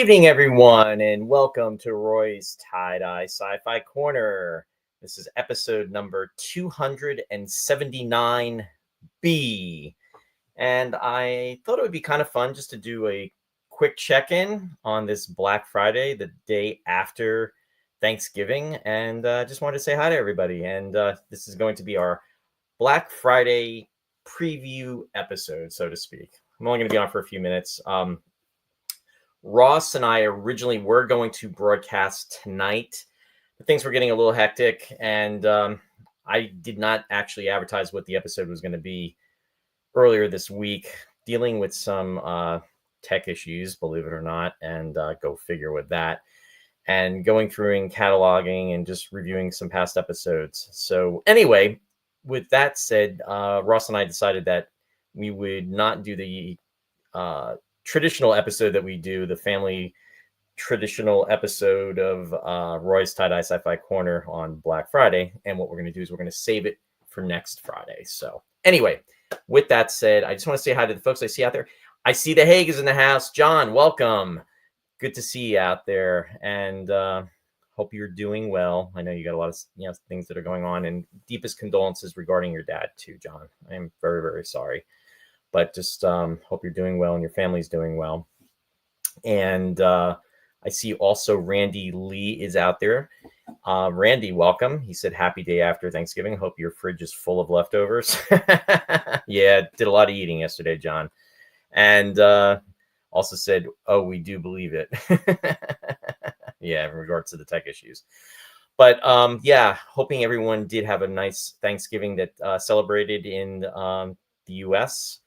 evening, everyone, and welcome to Roy's Tie-Dye Sci-Fi Corner. This is episode number 279B. And I thought it would be kind of fun just to do a quick check-in on this Black Friday, the day after Thanksgiving. And just wanted to say hi to everybody. And this is going to be our Black Friday preview episode, so to speak. I'm only going to be on for a few minutes. Ross and I originally were going to broadcast tonight, but things were getting a little hectic, and I did not actually advertise what the episode was going to be earlier this week, dealing with some tech issues, believe it or not, and go figure with that, and going through and cataloging and just reviewing some past episodes. So anyway, with that said, Ross and I decided that we would not do the traditional episode that we do, the family traditional episode of Roy's Tie-Dye Sci-Fi Corner on Black Friday. And what we're going to do is we're going to save it for next Friday. So anyway, with that said, I just want to say hi to the folks I see out there. I see the Haig is in the house. John, welcome. Good to see you out there. And hope you're doing well. I know you got a lot of things that are going on, and deepest condolences regarding your dad too, John. I am very, very sorry. But just hope you're doing well and your family's doing well. And I see also Randy Lee is out there. Randy, welcome. He said, happy day after Thanksgiving. Hope your fridge is full of leftovers. Yeah, did a lot of eating yesterday, John. And also said, oh, we do believe it. Yeah, in regards to the tech issues. But yeah, hoping everyone did have a nice Thanksgiving that celebrated in the U.S.,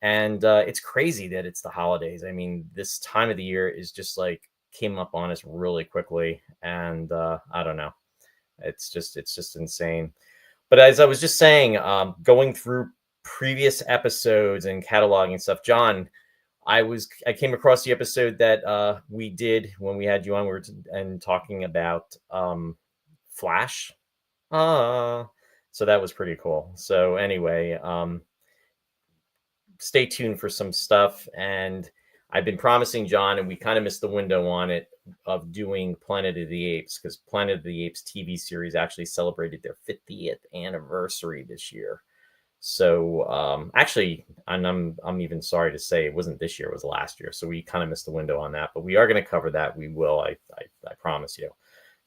and it's crazy that it's the holidays. I mean, this time of the year is just like came up on us really quickly. And I don't know. It's just insane. But as I was just saying, going through previous episodes and cataloging stuff, John, I came across the episode that we did when we had you on and talking about Flash. So that was pretty cool. So anyway, stay tuned for some stuff. And I've been promising John, and we kind of missed the window on it, of doing Planet of the Apes, because Planet of the Apes TV series actually celebrated their 50th anniversary this year. So actually, and I'm even sorry to say it wasn't this year, it was last year. So we kind of missed the window on that, but we are going to cover that. We will. I promise you.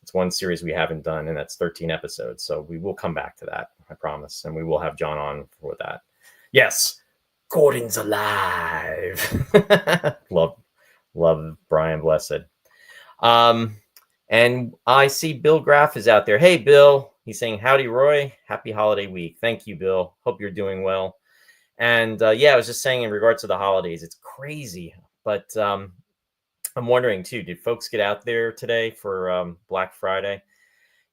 It's one series we haven't done, and that's 13 episodes. So we will come back to that. I promise. And we will have John on for that. Yes. Gordon's alive. love Brian Blessed. And I see Bill Graff is out there. Hey, Bill. He's saying, howdy, Roy. Happy holiday week. Thank you, Bill. Hope you're doing well. And yeah, I was just saying in regards to the holidays, it's crazy. But I'm wondering, too, did folks get out there today for Black Friday?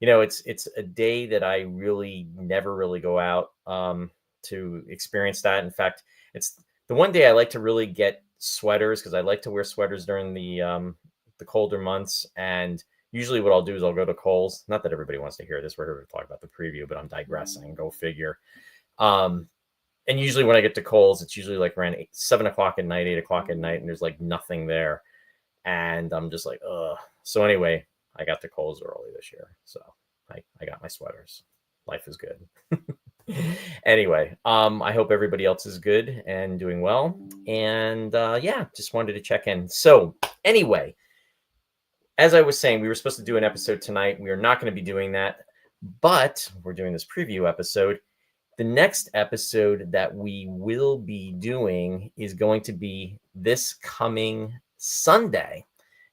You know, it's a day that I really never really go out to experience that. In fact, it's the one day I like to really get sweaters, because I like to wear sweaters during the colder months. And usually what I'll do is I'll go to Kohl's. Not that everybody wants to hear this. We're here to talk about the preview, but I'm digressing. Go figure. And usually when I get to Kohl's, it's usually like around 7 o'clock at night, 8 o'clock at night, and there's like nothing there. And I'm just like, ugh. So anyway, I got to Kohl's early this year. So I got my sweaters. Life is good. Anyway, I hope everybody else is good and doing well. And yeah, just wanted to check in. So anyway, as I was saying, we were supposed to do an episode tonight. We are not going to be doing that, but we're doing this preview episode. The next episode that we will be doing is going to be this coming Sunday.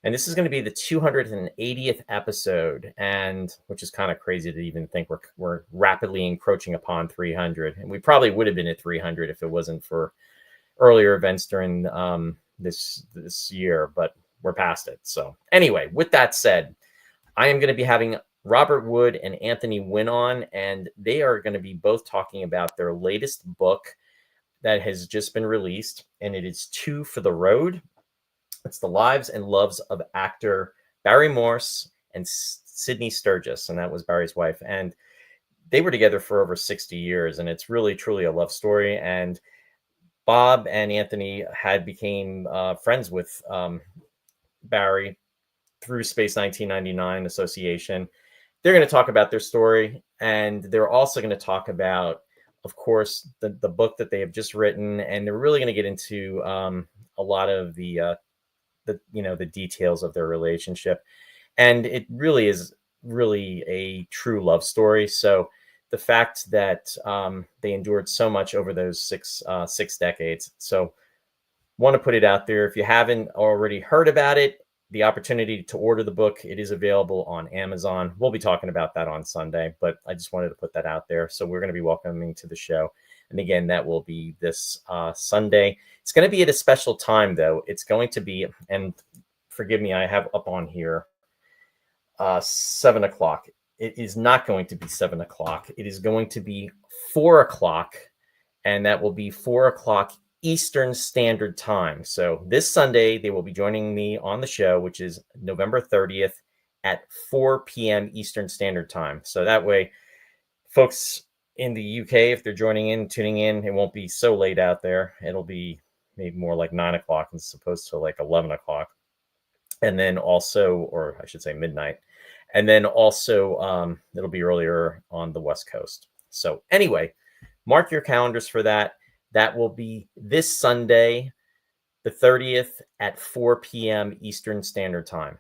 And this is going to be the 280th episode, and which is kind of crazy to even think we're rapidly encroaching upon 300. And we probably would have been at 300 if it wasn't for earlier events during this year, but we're past it. So anyway, with that said, I am going to be having Robert Wood and Anthony Wynn on, and they are going to be both talking about their latest book that has just been released, and it is Two for the Road. It's the lives and loves of actor Barry Morse and Sydney Sturgis, and that was Barry's wife. And they were together for over 60 years, and it's really, truly a love story. And Bob and Anthony had became friends with Barry through Space 1999 Association. They're going to talk about their story, and they're also going to talk about, of course, the book that they have just written, and they're really going to get into a lot of the details of their relationship, and it really is really a true love story. So the fact that they endured so much over those six decades. So want to put it out there. If you haven't already heard about it, the opportunity to order the book, it is available on Amazon. We'll be talking about that on Sunday, but I just wanted to put that out there. So we're going to be welcoming to the show. And again, that will be this Sunday. It's going to be at a special time, though. It's going to be, and forgive me, I have up on here 7 o'clock. It is not going to be 7 o'clock. It is going to be 4 o'clock, and that will be 4 o'clock Eastern Standard Time. So this Sunday, they will be joining me on the show, which is November 30th at 4 p.m. Eastern Standard Time. So that way, folks in the UK, if they're tuning in, it won't be so late out there. It'll be maybe more like 9 o'clock as opposed to like 11 o'clock. And then also, or I should say midnight. And then also, it'll be earlier on the West Coast. So anyway, mark your calendars for that. That will be this Sunday, the 30th at 4 p.m. Eastern Standard Time.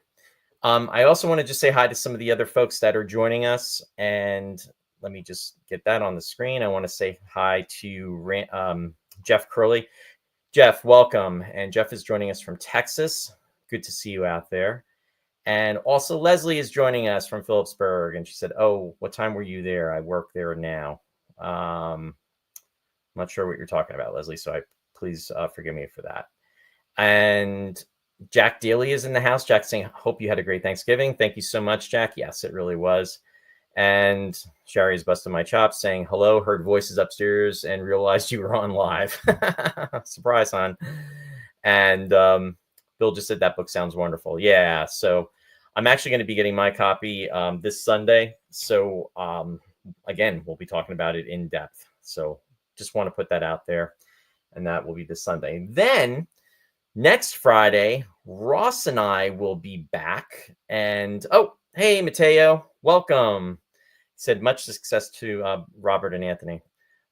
I also want to just say hi to some of the other folks that are joining us. And let me just get that on the screen. I want to say hi to Jeff Curley. Jeff, welcome. And Jeff is joining us from Texas. Good to see you out there. And also Leslie is joining us from Phillipsburg. And she said, oh, what time were you there? I work there now. I'm not sure what you're talking about, Leslie, so please forgive me for that. And Jack Daly is in the house. Jack saying, hope you had a great Thanksgiving. Thank you so much, Jack. Yes, it really was. And Sherry is busting my chops saying, hello, heard voices upstairs and realized you were on live. Surprise, hon. And Bill just said that book sounds wonderful. Yeah, so I'm actually going to be getting my copy this Sunday. So again, we'll be talking about it in depth. So just want to put that out there, and that will be this Sunday. Then next Friday, Ross and I will be back. And oh, hey, Mateo, welcome. He said much success to Robert and Anthony.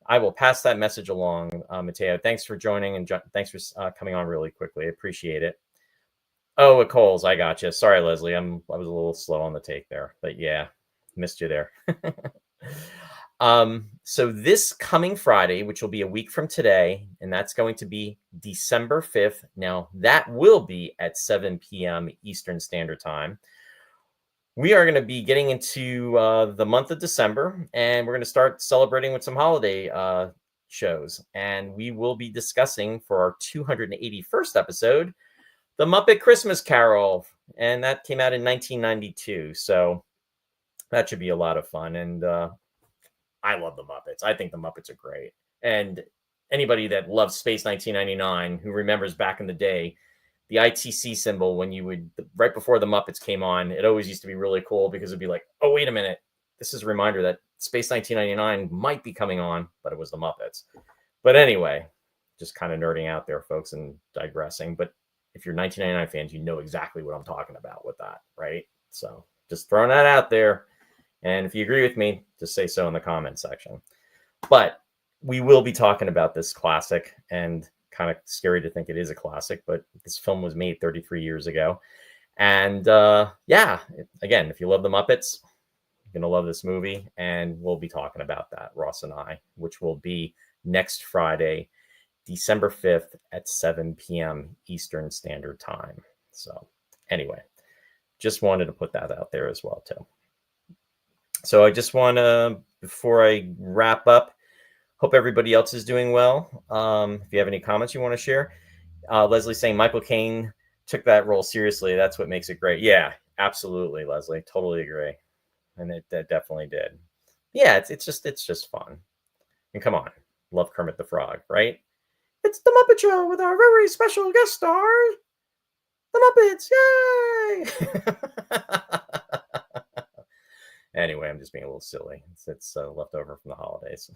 I will pass that message along, Mateo. Thanks for joining and thanks for coming on really quickly. I appreciate it. Oh, at Coles, I got you. Sorry, Leslie, I was a little slow on the take there, but yeah, missed you there. So this coming Friday, which will be a week from today, and that's going to be December 5th. Now, that will be at 7 p.m. Eastern Standard Time. We are going to be getting into the month of December, and we're going to start celebrating with some holiday shows. And we will be discussing for our 281st episode, The Muppet Christmas Carol. And that came out in 1992. So that should be a lot of fun. And I love the Muppets. I think the Muppets are great. And anybody that loves Space 1999, who remembers back in the day, the ITC symbol, when you would, right before the Muppets came on, it always used to be really cool because it'd be like, oh, wait a minute. This is a reminder that Space 1999 might be coming on, but it was the Muppets. But anyway, just kind of nerding out there, folks, and digressing. But if you're 1999 fans, you know exactly what I'm talking about with that, right? So just throwing that out there. And if you agree with me, just say so in the comment section. But we will be talking about this classic, and kind of scary to think it is a classic, but this film was made 33 years ago. And yeah, again, if you love the Muppets, you're going to love this movie. And we'll be talking about that, Ross and I, which will be next Friday, December 5th at 7 p.m. Eastern Standard Time. So anyway, just wanted to put that out there as well, too. So I just want to, before I wrap up, hope everybody else is doing well. If you have any comments you want to share. Leslie saying Michael Caine took that role seriously. That's what makes it great. Yeah, absolutely, Leslie. Totally agree. And it definitely did. Yeah, it's just fun. And come on, love Kermit the Frog, right? It's the Muppet Show with our very special guest star, the Muppets. Yay! Anyway, I'm just being a little silly. It's left over from the holidays.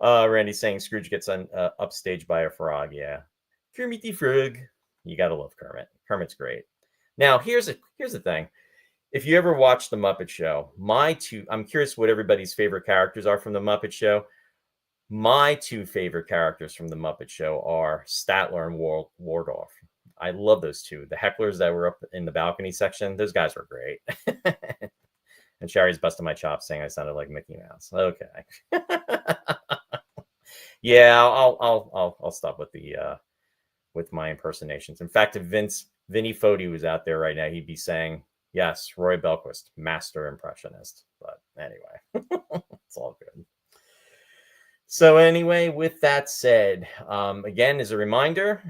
Randy saying Scrooge gets upstaged by a frog. Yeah. Kermit the Frog. You gotta love Kermit. Kermit's great. Now, here's the thing. If you ever watch the Muppet Show, I'm curious what everybody's favorite characters are from the Muppet Show. My two favorite characters from the Muppet Show are Statler and Waldorf. I love those two. The hecklers that were up in the balcony section, those guys were great. And Sherry's busting my chops saying I sounded like Mickey Mouse. Okay. Yeah, I'll stop with my impersonations. In fact, if Vinny Fodi was out there right now, he'd be saying, yes, Roy Belquist, master impressionist. But anyway, it's all good. So anyway, with that said, again, as a reminder,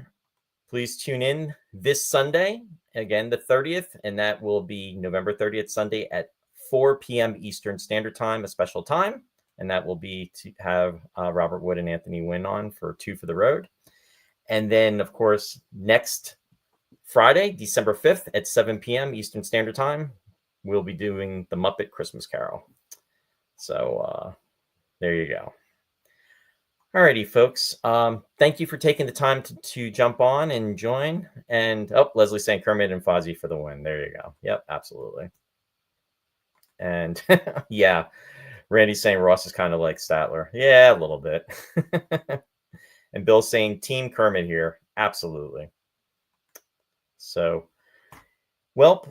please tune in this Sunday, again, the 30th, and that will be November 30th, Sunday at 4 p.m. Eastern Standard Time, a special time. And that will be to have Robert Wood and Anthony Wynn on for Two for the Road. And then, of course, next Friday, December 5th at 7 p.m. Eastern Standard Time, we'll be doing the Muppet Christmas Carol. So there you go. Alrighty, folks. Thank you for taking the time to jump on and join. And Leslie saying Kermit and Fozzie for the win. There you go. Yep, absolutely. And yeah, Randy's saying Ross is kind of like Statler. Yeah, a little bit. And Bill's saying Team Kermit here. Absolutely. So, well,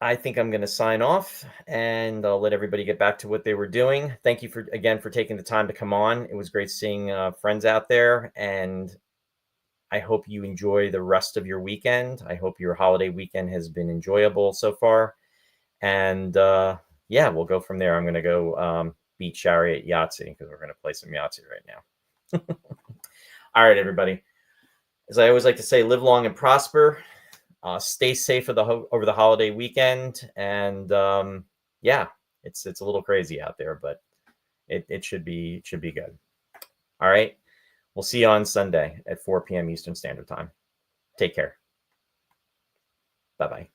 I think I'm going to sign off and I'll let everybody get back to what they were doing. Thank you again for taking the time to come on. It was great seeing friends out there, and I hope you enjoy the rest of your weekend. I hope your holiday weekend has been enjoyable so far. And yeah, we'll go from there. I'm going to go beat Shari at Yahtzee because we're going to play some Yahtzee right now. All right, everybody. As I always like to say, live long and prosper. Stay safe over the holiday weekend, and yeah, it's a little crazy out there, but it should be good. All right, we'll see you on Sunday at 4 p.m. Eastern Standard Time. Take care. Bye bye.